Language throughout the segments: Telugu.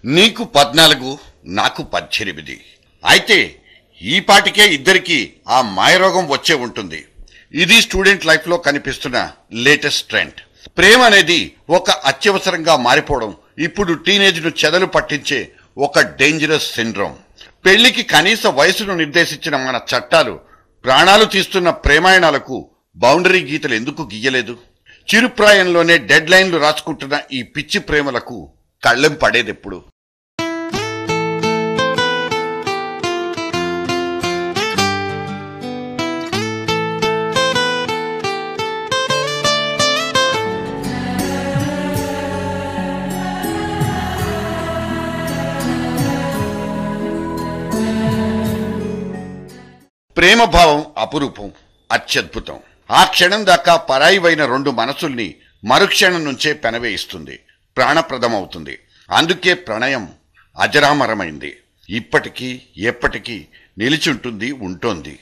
నీకు 14, నాకు 18. అయితే ఈ పాటికే ఇద్దరికి ఆ మాయరోగం వచ్చే ఉంటుంది. ఇది స్టూడెంట్ లైఫ్ లో కనిపిస్తున్న లేటెస్ట్ ట్రెండ్. ప్రేమ అనేది ఒక అత్యవసరంగా మారిపోవడం ఇప్పుడు టీనేజ్ ను చెదలు పట్టించే ఒక డేంజరస్ సిండ్రోమ్. పెళ్లికి కనీస వయసును నిర్దేశించిన మన చట్టాలు ప్రాణాలు తీస్తున్న ప్రేమాయణాలకు బౌండరీ గీతలు ఎందుకు గీయలేదు? చిరుప్రాయంలోనే డెడ్ లైన్లు రాసుకుంటున్న ఈ పిచ్చి ప్రేమలకు కళ్ళెం పడేదెప్పుడు? ప్రేమ భావం అపురూపం, అత్యద్భుతం. ఆ క్షణం దాకా పరాయివైన రెండు మనసుల్ని మరుక్షణం నుంచే పెనవేయిస్తుంది, ప్రాణప్రదమవుతుంది. అందుకే ప్రణయం అజరామరమైంది. ఇప్పటికీ ఎప్పటికీ నిలిచుంటుంది, ఉంటోంది.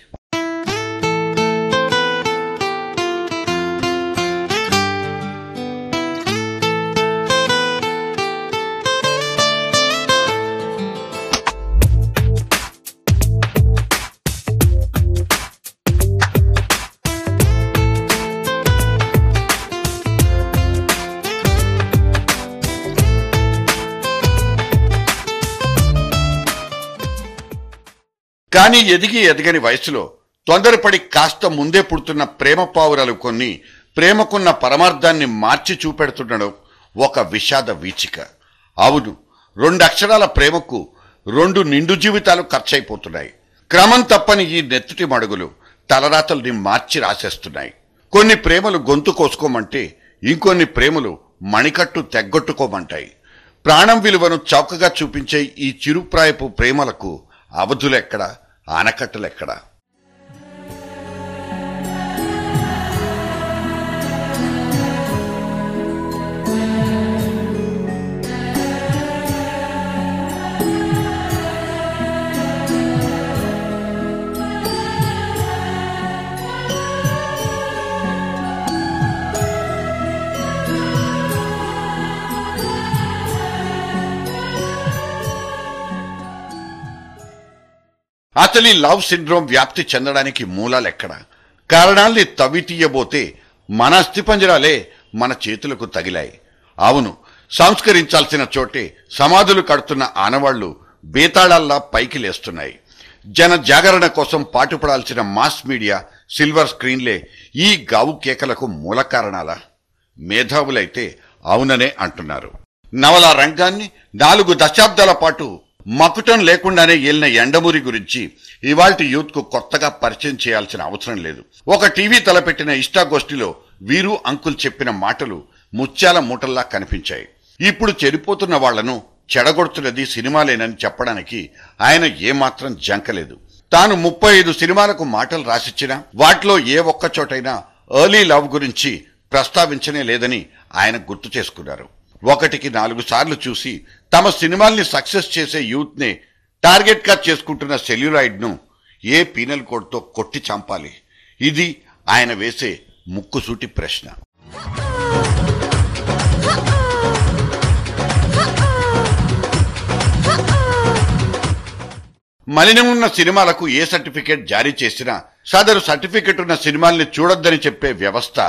కానీ ఎదిగని వయసులో తొందరపడి కాస్త ముందే పుడుతున్న ప్రేమ పావురాలు కొన్ని ప్రేమకున్న పరమార్థాన్ని మార్చి చూపెడుతుండడం ఒక విషాద వీచిక. అవును, 2 అక్షరాల ప్రేమకు 2 నిండు జీవితాలు ఖర్చయిపోతున్నాయి. క్రమం తప్పని ఈ నెత్తుటి మడుగులు తలరాతల్ని మార్చి రాసేస్తున్నాయి. కొన్ని ప్రేమలు గొంతు కోసుకోమంటే ఇంకొన్ని ప్రేమలు మణికట్టు తెగ్గొట్టుకోమంటాయి. ప్రాణం విలువను చౌకగా చూపించే ఈ చిరుప్రాయపు ప్రేమలకు అవధులెక్కడా, ఆనకట్టలెక్కడా? అసలు ఈ లవ్ సిండ్రోమ్ వ్యాప్తి చెందడానికి మూలాలెక్కడ? కారణాల్ని తవ్వి తీయబోతే మన అస్థిపంజరాలే మన చేతులకు తగిలాయి. అవును, సంస్కరించాల్సిన చోటే సమాధులు కడుతున్న ఆనవాళ్లు బేతాళాల్లా పైకి లేస్తున్నాయి. జన జాగరణ కోసం పాటుపడాల్సిన మాస్ మీడియా సిల్వర్ స్క్రీన్లే ఈ గావు కేకలకు మూల కారణాలా? మేధావులైతే అవుననే అంటున్నారు. నవలా రంగాన్ని 4 దశాబ్దాల పాటు మకుటం లేకుండానే ఏలిన ఎండమూరి గురించి ఇవాల్టి యూత్ కు కొత్తగా పరిచయం చేయాల్సిన అవసరం లేదు. ఒక టీవీ తలపెట్టిన ఇష్టాగోష్ఠిలో వీరు అంకుల్ చెప్పిన మాటలు ముత్యాల మూటల్లా కనిపించాయి. ఇప్పుడు చెడిపోతున్న వాళ్లను చెడగొడుతున్నది సినిమాలేనని చెప్పడానికి ఆయన ఏమాత్రం జంకలేదు. తాను 35 సినిమాలకు మాటలు రాసిచ్చినా వాటిలో ఏ ఒక్క చోటైనా ఎర్లీ లవ్ గురించి ప్రస్తావించనే లేదని ఆయన గుర్తు చేసుకున్నారు. 1కి 4 సార్లు చూసి తమ సినిమాల్ని సక్సెస్ చేసే యూత్ ని టార్గెట్ గా చేసుకుంటున్న సెల్యులాయిడ్ ను ఏ పీనల్ కోడ్ తో కొట్టి చంపాలి? ఇది ఆయన వేసే ముక్కుసూటి ప్రశ్న. మలినం ఉన్న సినిమాలకు ఏ సర్టిఫికేట్ జారీ చేసినా సదరు సర్టిఫికెట్ ఉన్న సినిమాల్ని చూడొద్దని చెప్పే వ్యవస్థ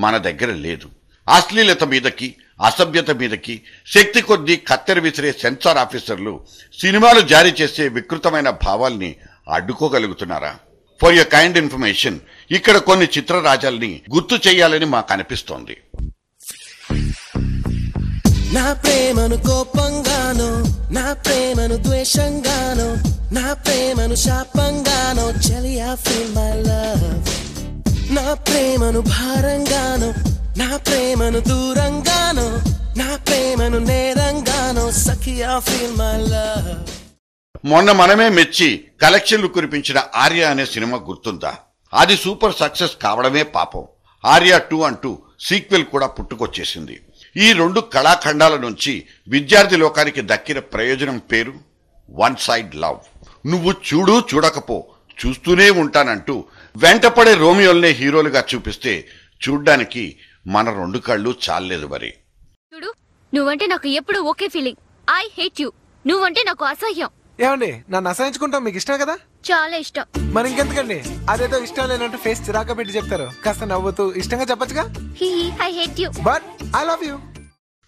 మన దగ్గర లేదు. అశ్లీలత మీదకి, అసభ్యత మీదకి శక్తి కొద్దీ కత్తెర విసిరే సెన్సార్ ఆఫీసర్లు సినిమాలు జారీ చేసే వికృతమైన భావాల్ని అడ్డుకోగలుగుతున్నారా? ఫర్ యువర్ కైండ్ ఇన్ఫర్మేషన్, ఇక్కడ కొన్ని చిత్రరాజాల్ని గుర్తు చేయాలని మాకు అనిపిస్తోంది. నా ప్రేమను కోపంగానో, నా ప్రేమను ద్వేషంగానో, నా ప్రేమను శాపంగానో, చెలియా ఫీల్ మై లవ్. నా ప్రేమను భారంగానో, నా ప్రేమను దూరంగానో, నా ప్రేమను నేరంగానో, సఖియా ఫీల్ మై లవ్. మొన్న మనమే మెచ్చి కలెక్షన్లు కురిపించిన ఆర్య అనే సినిమా గుర్తుందా? అది సూపర్ సక్సెస్ కావడమే పాపం. ఆర్య 2 అంటూ సీక్వెల్ కూడా పుట్టుకొచ్చేసింది. ఈ 2 కళాఖండాల నుంచి విద్యార్థి లోకానికి దక్కిన ప్రయోజనం పేరు వన్ సైడ్ లవ్. నువ్వు చూడు చూడకపో, చూస్తూనే ఉంటానంటూ వెంటపడే రోమియోల్నే హీరోలుగా చూపిస్తే చూడ్డానికి మన 2 కళ్ళు చాలలేదు. మరి చూడు, నువ్వంటే నాకు ఎప్పుడు ఒకే ఫీలింగ్. I hate you. నువ్వంటే నాకు అసహ్యం. ఏమండి నన్ను అసహించుకుంటాం మీకు ఇష్టం కదా? చాలా ఇష్టం. మరి ఇంకెందుకండి అదేదో ఇష్టం లేనంటూ ఫేస్ చిరాక పెట్టి చెప్తారు. కాస్త నవ్వుతూ ఇష్టంగా చెప్పొచ్చుగా. He I hate you. But I love you.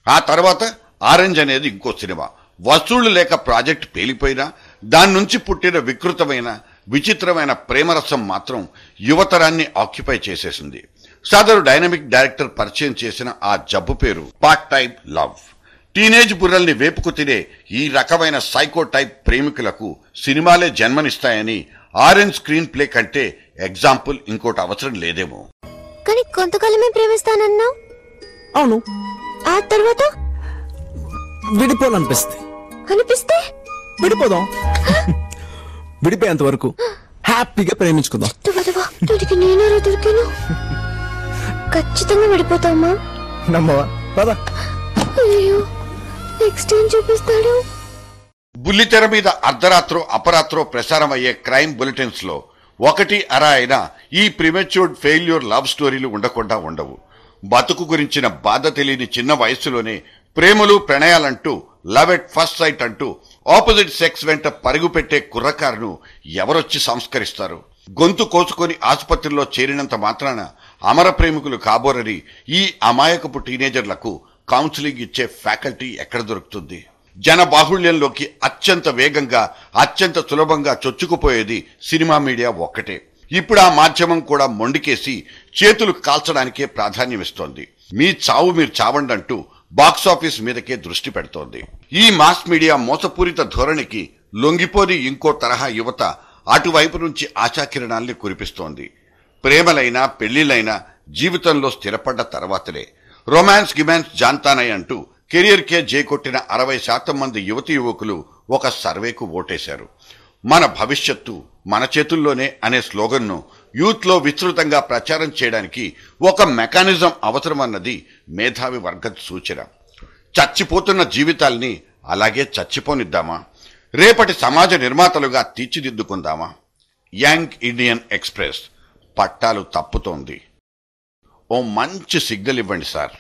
ఆ తర్వాత ఆరెంజ్ అనేది ఇంకో సినిమా. వసూళ్లు లేక ప్రాజెక్ట్ పేలిపోయినా దాని నుంచి పుట్టిన వికృతమైన విచిత్రమైన ప్రేమరసం మాత్రం యువతరాన్ని ఆక్యుపై చేసేసింది. సదరు డైనమిక్ డైరెక్టర్ పరిచయం చేసిన ఆ జబ్బు పేరు పార్ట్ టైప్ లవ్. టీనేజ్ బుర్రల్ని వేపుకు తినే ఈ రకమైన సైకో టైప్ ప్రేమికులకు సినిమాలే జన్మనిస్తాయని ఆరెంజ్ స్క్రీన్ ప్లే కంటే ఎగ్జాంపుల్ ఇంకోటి అవసరం లేదేమో. కానీ కొంతకాలమే ప్రేమిస్తానన్నావు. అవును, ఆ తర్వాత విడిపోవాలనిపిస్తుంది. అనిపిస్తే విడిపోదాం. విడిపోయేంత వరకు హ్యాపీగా ప్రేమించుకుందాం. నేను దొరికాను. ఖచ్చితంగా విడిపోతామా? నమ్మవా? పదా. అయ్యో, నెక్స్ట్ ఏం చూపిస్తాడు? బుల్లితెర మీద అర్ధరాత్రో అపరాత్రో ప్రసారం అయ్యే క్రైమ్ బులెటిన్స్ లో ఒకటి అర అయినా ఈ ప్రిమెచ్యూర్డ్ ఫెయిల్యూర్ లవ్ స్టోరీలు ఉండకుండా ఉండవు. బతుకు గురించిన బాధ తెలియని చిన్న వయస్సులోనే ప్రేమలు ప్రణయాలంటూ లవ్ ఎట్ ఫస్ట్ సైట్ అంటూ ఆపోజిట్ సెక్స్ వెంట పరుగు పెట్టే కుర్రకారును ఎవరొచ్చి సంస్కరిస్తారు? గొంతు కోసుకొని ఆసుపత్రిలో చేరినంత మాత్రాన అమర ప్రేమికులు కాబోరని ఈ అమాయకపు టీనేజర్లకు కౌన్సిలింగ్ ఇచ్చే ఫ్యాకల్టీ ఎక్కడ దొరుకుతుంది? జన బాహుళ్యంలోకి అత్యంత వేగంగా అత్యంత సులభంగా చొచ్చుకుపోయేది సినిమా మీడియా ఒక్కటే. ఇప్పుడు ఆ మాధ్యమం కూడా మొండికేసి చేతులు కాల్చడానికే ప్రాధాన్యమిస్తోంది. మీ చావు మీరు చావండంటూ బాక్సాఫీస్ మీదకే దృష్టి పెడుతోంది. ఈ మాస్ మీడియా మోసపూరిత ధోరణికి లొంగిపోని ఇంకో తరహా యువత అటువైపు నుంచి ఆశాకిరణాల్ని కురిపిస్తోంది. ప్రేమలైనా పెళ్లిలైనా జీవితంలో స్థిరపడ్డ తర్వాతనే. రొమాన్స్ గిమాన్స్ జాన్తానయ్ అంటూ కెరియర్ కే జేకొట్టిన 60% మంది యువతీ యువకులు ఒక సర్వేకు ఓటేశారు. మన భవిష్యత్తు మన చేతుల్లోనే అనే స్లోగన్ను యూత్ లో విస్తృతంగా ప్రచారం చేయడానికి ఒక మెకానిజం అవసరమన్నది మేధావి వర్గ సూచన. చచ్చిపోతున్న జీవితాల్ని అలాగే చచ్చిపోనిద్దామా? రేపటి సమాజ నిర్మాతలుగా తీర్చిదిద్దుకుందామా? యంగ్ ఇండియన్ ఎక్స్ప్రెస్ పట్టాలు తప్పుతోంది. ఓ మంచి సిగ్నల్ ఇవ్వండి సార్.